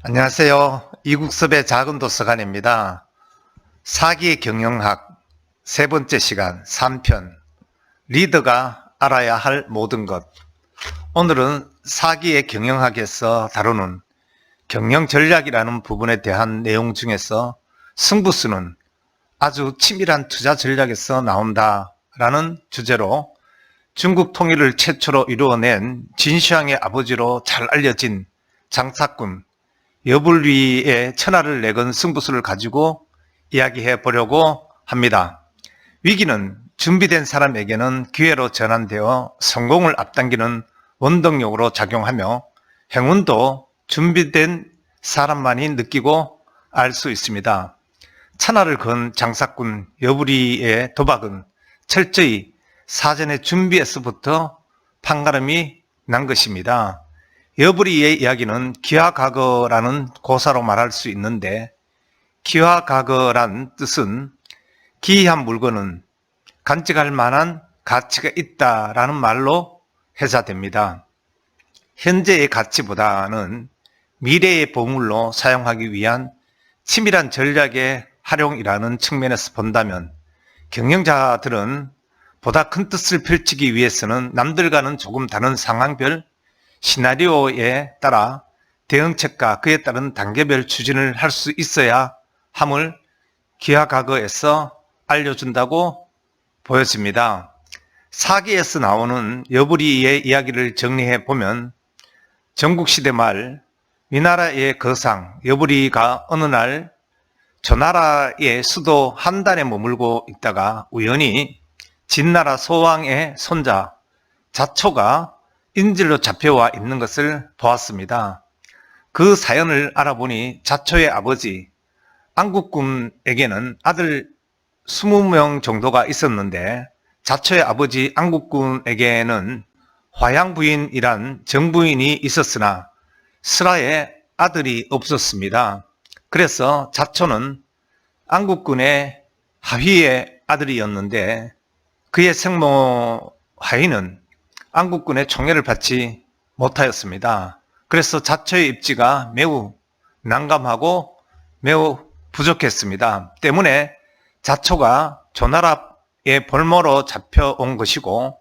안녕하세요. 이국섭의 작은 도서관입니다. 사기 경영학 세 번째 시간 3편 리더가 알아야 할 모든 것. 오늘은 사기의 경영학에서 다루는 경영 전략이라는 부분에 대한 내용 중에서 승부수는 아주 치밀한 투자 전략에서 나온다라는 주제로 중국 통일을 최초로 이루어낸 진시황의 아버지로 잘 알려진 장사꾼 여불위의 천하를 내건 승부수를 가지고 이야기해 보려고 합니다. 위기는 준비된 사람에게는 기회로 전환되어 성공을 앞당기는 원동력으로 작용하며 행운도 준비된 사람만이 느끼고 알 수 있습니다. 천하를 건 장사꾼 여불위의 도박은 철저히 사전에 준비에서부터 판가름이 난 것입니다. 여불위의 이야기는 기하과거라는 고사로 말할 수 있는데, 기하과거란 뜻은 기이한 물건은 간직할 만한 가치가 있다라는 말로 해석됩니다. 현재의 가치보다는 미래의 보물로 사용하기 위한 치밀한 전략의 활용이라는 측면에서 본다면, 경영자들은 보다 큰 뜻을 펼치기 위해서는 남들과는 조금 다른 상황별 시나리오에 따라 대응책과 그에 따른 단계별 추진을 할 수 있어야 함을 기하과거에서 알려준다고 보여집니다. 사기에서 나오는 여불위의 이야기를 정리해 보면, 전국시대 말 위나라의 거상 여불위가 어느 날 조나라의 수도 한단에 머물고 있다가 우연히 진나라 소왕의 손자 자초가 인질로 잡혀와 있는 것을 보았습니다. 그 사연을 알아보니 자초의 아버지 안국군에게는 아들 20명 정도가 있었는데, 자초의 아버지 안국군에게는 화양부인이란 정부인이 있었으나 슬하에 아들이 없었습니다. 그래서 자초는 안국군의 하휘의 아들이었는데, 그의 생모 하휘는 안국군의 총애를 받지 못하였습니다. 그래서 자초의 입지가 매우 난감하고 매우 부족했습니다. 때문에 자초가 조나라의 볼모로 잡혀온 것이고,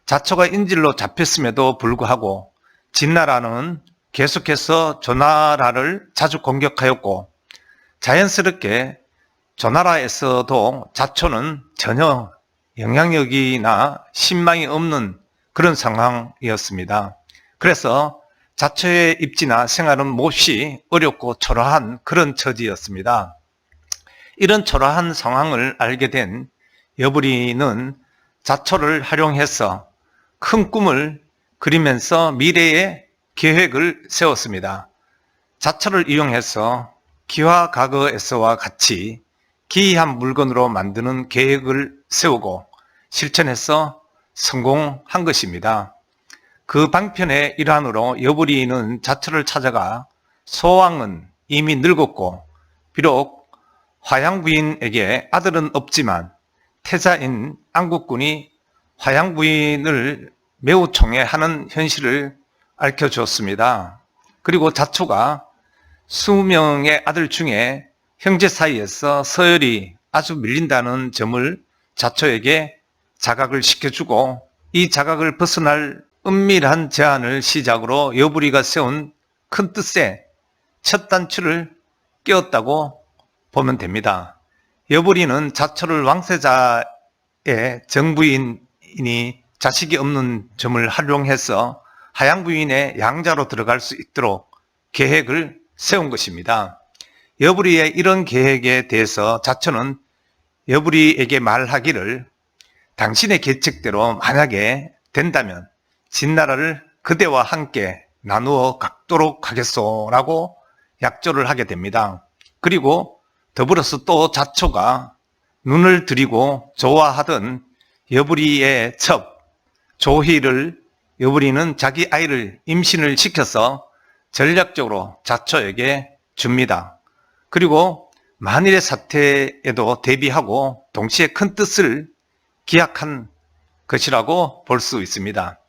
자초가 인질로 잡혔음에도 불구하고 진나라는 계속해서 조나라를 자주 공격하였고, 자연스럽게 조나라에서도 자초는 전혀 영향력이나 신망이 없는 그런 상황이었습니다. 그래서 자초의 입지나 생활은 몹시 어렵고 초라한 그런 처지였습니다. 이런 초라한 상황을 알게 된 여불위는 자초를 활용해서 큰 꿈을 그리면서 미래의 계획을 세웠습니다. 자초를 이용해서 기하과거에서와 같이 기이한 물건으로 만드는 계획을 세우고 실천해서 성공한 것입니다. 그 방편의 일환으로 여불위는 자초를 찾아가 소왕은 이미 늙었고 비록 화양부인에게 아들은 없지만 태자인 안국군이 화양부인을 매우 총애하는 현실을 알려주었습니다. 그리고 자초가 20명의 아들 중에 형제 사이에서 서열이 아주 밀린다는 점을 자초에게 자각을 시켜주고, 이 자각을 벗어날 은밀한 제안을 시작으로 여불위가 세운 큰 뜻의 첫 단추를 끼웠다고 보면 됩니다. 여불위는 자초를 왕세자의 정부인이 자식이 없는 점을 활용해서 하양부인의 양자로 들어갈 수 있도록 계획을 세운 것입니다. 여불위의 이런 계획에 대해서 자초는 여불위에게 말하기를, 당신의 계책대로 만약에 된다면 진나라를 그대와 함께 나누어 갖도록 하겠소라고 약조를 하게 됩니다. 그리고 더불어서 또 자초가 눈을 들이고 좋아하던 여불위의 첩 조희를 여불위는 자기 아이를 임신을 시켜서 전략적으로 자초에게 줍니다. 그리고 만일의 사태에도 대비하고 동시에 큰 뜻을 기약한 것이라고 볼 수 있습니다.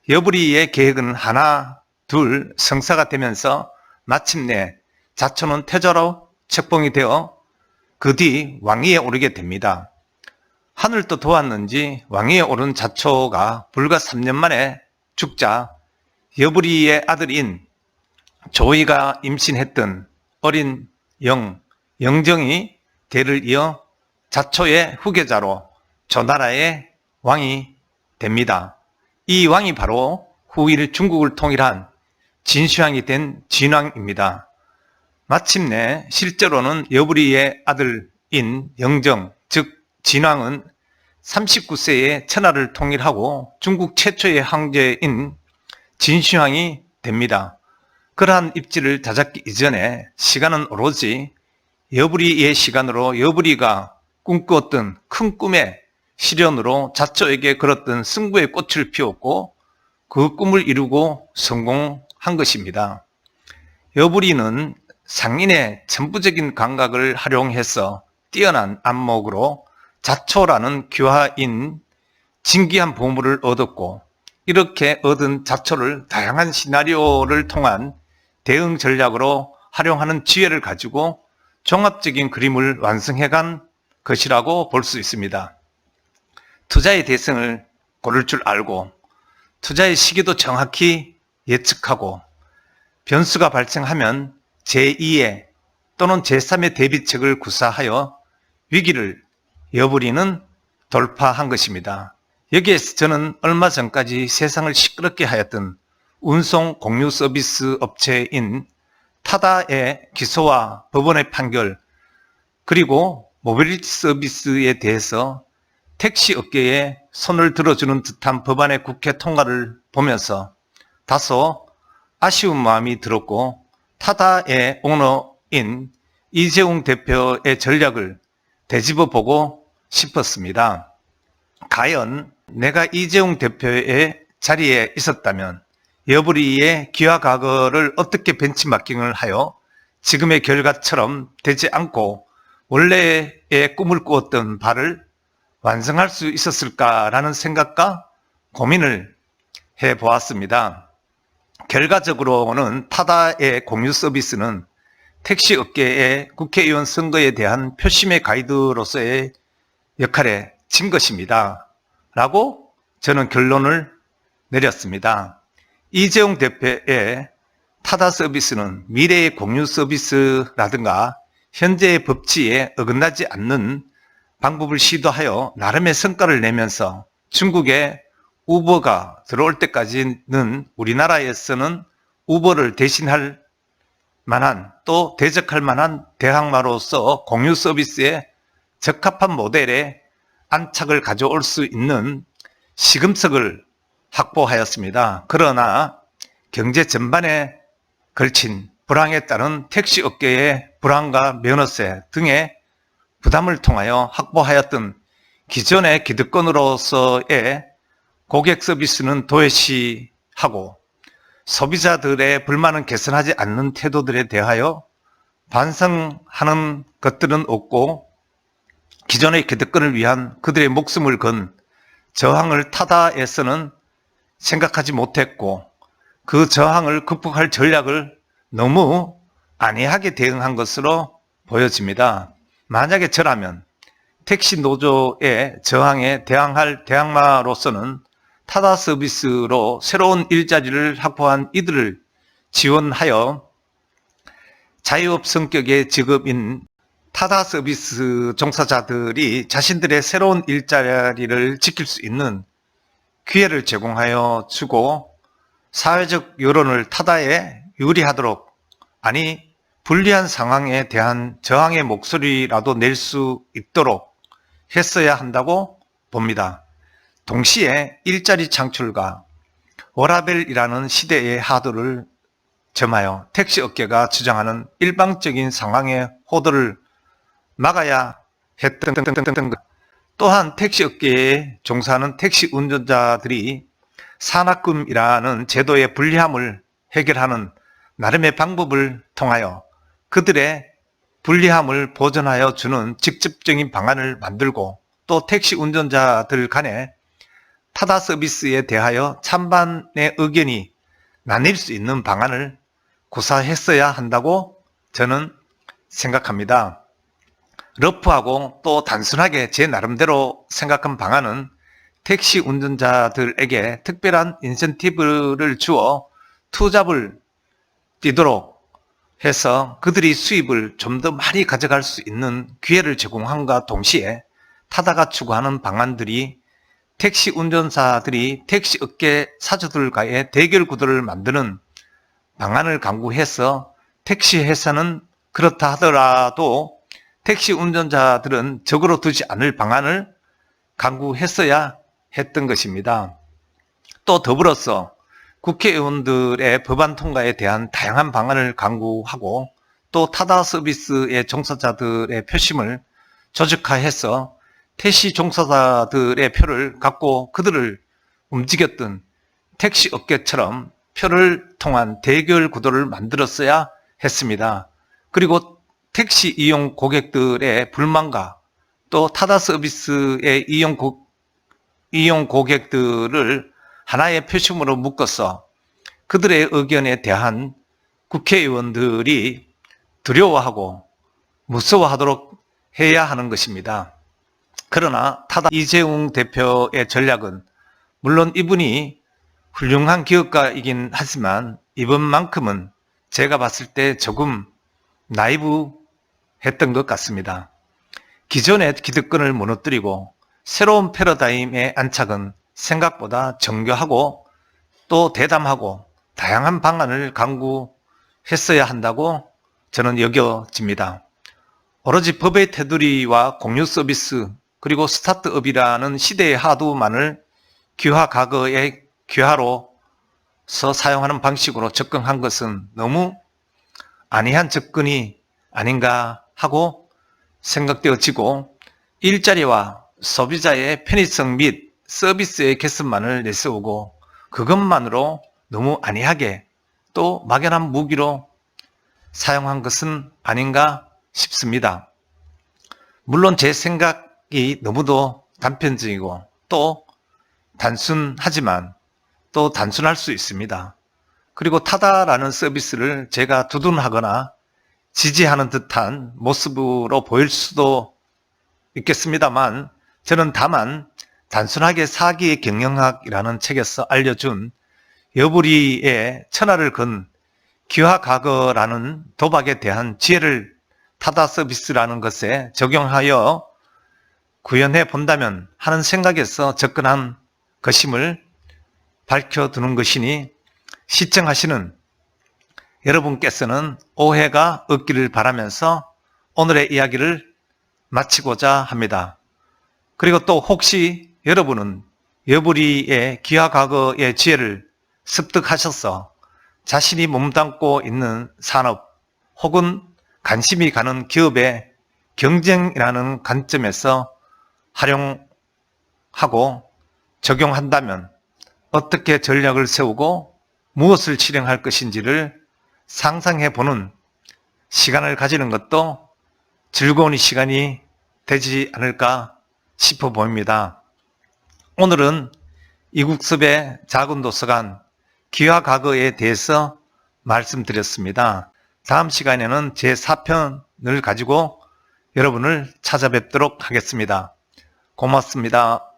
여불위의 계획은 하나 둘 성사가 되면서 마침내 자초는 태조로 책봉이 되어 그 뒤 왕위에 오르게 됩니다. 하늘도 도왔는지 왕위에 오른 자초가 불과 3년 만에 죽자 여부리의 아들인 조이가 임신했던 어린 영정이 대를 이어 자초의 후계자로 조나라의 왕이 됩니다. 이 왕이 바로 후일 중국을 통일한 진시황이 된 진왕입니다. 마침내 실제로는 여부리의 아들인 영정, 즉 진왕은 39세에 천하를 통일하고 중국 최초의 황제인 진시황이 됩니다. 그러한 입지를 다잡기 이전에 시간은 오로지 여부리의 시간으로 여부리가 꿈꾸었던 큰 꿈의 실현으로 자초에게 걸었던 승부의 꽃을 피웠고 그 꿈을 이루고 성공한 것입니다. 여부리는 상인의 천부적인 감각을 활용해서 뛰어난 안목으로 자초라는 귀화인 진귀한 보물을 얻었고 이렇게 얻은 자초를 다양한 시나리오를 통한 대응 전략으로 활용하는 지혜를 가지고 종합적인 그림을 완성해간 것이라고 볼 수 있습니다. 투자의 대상을 고를 줄 알고 투자의 시기도 정확히 예측하고 변수가 발생하면 제2의 또는 제3의 대비책을 구사하여 위기를 여부리는 돌파한 것입니다. 여기에서 저는 얼마 전까지 세상을 시끄럽게 하였던 운송 공유 서비스 업체인 타다의 기소와 법원의 판결 그리고 모빌리티 서비스에 대해서 택시 업계에 손을 들어주는 듯한 법안의 국회 통과를 보면서 다소 아쉬운 마음이 들었고 타다의 오너인 이재용 대표의 전략을 되짚어 보고 싶었습니다. 과연 내가 이재용 대표의 자리에 있었다면 여부리의 기와 과거를 어떻게 벤치마킹을 하여 지금의 결과처럼 되지 않고 원래의 꿈을 꾸었던 바를 완성할 수 있었을까라는 생각과 고민을 해보았습니다. 결과적으로는 타다의 공유 서비스는 택시 업계의 국회의원 선거에 대한 표심의 가이드로서의 역할에 진 것입니다. 라고 저는 결론을 내렸습니다. 이재용 대표의 타다 서비스는 미래의 공유 서비스라든가 현재의 법치에 어긋나지 않는 방법을 시도하여 나름의 성과를 내면서 중국에 우버가 들어올 때까지는 우리나라에서는 우버를 대신할 만한 또 대적할 만한 대항마로서 공유 서비스에 적합한 모델의 안착을 가져올 수 있는 시금석을 확보하였습니다. 그러나 경제 전반에 걸친 불황에 따른 택시 업계의 불황과 면허세 등의 부담을 통하여 확보하였던 기존의 기득권으로서의 고객 서비스는 도외시하고 소비자들의 불만은 개선하지 않는 태도들에 대하여 반성하는 것들은 없고 기존의 기득권을 위한 그들의 목숨을 건 저항을 타다에서는 생각하지 못했고 그 저항을 극복할 전략을 너무 안이하게 대응한 것으로 보여집니다. 만약에 저라면 택시 노조의 저항에 대항할 대항마로서는 타다 서비스로 새로운 일자리를 확보한 이들을 지원하여 자유업 성격의 직업인 타다 서비스 종사자들이 자신들의 새로운 일자리를 지킬 수 있는 기회를 제공하여 주고 사회적 여론을 타다에 유리하도록 아니 불리한 상황에 대한 저항의 목소리라도 낼 수 있도록 했어야 한다고 봅니다. 동시에 일자리 창출과 워라밸이라는 시대의 하도를 점하여 택시 업계가 주장하는 일방적인 상황의 호도를 막아야 했던 것. 또한 택시 업계에 종사하는 택시 운전자들이 산학금이라는 제도의 불리함을 해결하는 나름의 방법을 통하여 그들의 불리함을 보전하여 주는 직접적인 방안을 만들고 또 택시 운전자들 간에 타다 서비스에 대하여 찬반의 의견이 나뉠 수 있는 방안을 구사했어야 한다고 저는 생각합니다. 러프하고 또 단순하게 제 나름대로 생각한 방안은 택시 운전자들에게 특별한 인센티브를 주어 투잡을 뛰도록 해서 그들이 수입을 좀 더 많이 가져갈 수 있는 기회를 제공함과 동시에 타다가 추구하는 방안들이 택시 운전사들이 택시 업계 사주들과의 대결 구도를 만드는 방안을 강구해서 택시 회사는 그렇다 하더라도 택시 운전자들은 적으로 두지 않을 방안을 강구했어야 했던 것입니다. 또 더불어서 국회의원들의 법안 통과에 대한 다양한 방안을 강구하고 또 타다 서비스의 종사자들의 표심을 조직화해서 택시 종사자들의 표를 갖고 그들을 움직였던 택시 업계처럼 표를 통한 대결 구도를 만들었어야 했습니다. 그리고 택시 이용 고객들의 불만과 또 타다 서비스의 이용 고객들을 하나의 표심으로 묶어서 그들의 의견에 대한 국회의원들이 두려워하고 무서워하도록 해야 하는 것입니다. 그러나 타다 이재용 대표의 전략은 물론 이분이 훌륭한 기업가이긴 하지만 이번만큼은 제가 봤을 때 조금 나이브했던 것 같습니다. 기존의 기득권을 무너뜨리고 새로운 패러다임의 안착은 생각보다 정교하고 또 대담하고 다양한 방안을 강구했어야 한다고 저는 여겨집니다. 오로지 법의 테두리와 공유 서비스 그리고 스타트업이라는 시대의 하두만을 귀화 과거의 귀화로서 사용하는 방식으로 접근한 것은 너무 안이한 접근이 아닌가 하고 생각되어지고 일자리와 소비자의 편의성 및 서비스의 개선만을 내세우고 그것만으로 너무 안이하게 또 막연한 무기로 사용한 것은 아닌가 싶습니다. 물론 제 생각이 너무도 단편적이고 또 단순하지만 또 단순할 수 있습니다. 그리고 타다라는 서비스를 제가 두둔하거나 지지하는 듯한 모습으로 보일 수도 있겠습니다만 저는 다만 단순하게 사기의 경영학이라는 책에서 알려준 여부리의 천하를 건 기화과거라는 도박에 대한 지혜를 타다 서비스라는 것에 적용하여 구현해 본다면 하는 생각에서 접근한 것임을 밝혀두는 것이니 시청하시는 여러분께서는 오해가 없기를 바라면서 오늘의 이야기를 마치고자 합니다. 그리고 또 혹시 여러분은 여부리의 기하과거의 지혜를 습득하셔서 자신이 몸담고 있는 산업 혹은 관심이 가는 기업의 경쟁이라는 관점에서 활용하고 적용한다면 어떻게 전략을 세우고 무엇을 실행할 것인지를 상상해보는 시간을 가지는 것도 즐거운 시간이 되지 않을까 싶어 보입니다. 오늘은 이국섭의 작은 도서관 기하과거에 대해서 말씀드렸습니다. 다음 시간에는 제4편을 가지고 여러분을 찾아뵙도록 하겠습니다. 고맙습니다.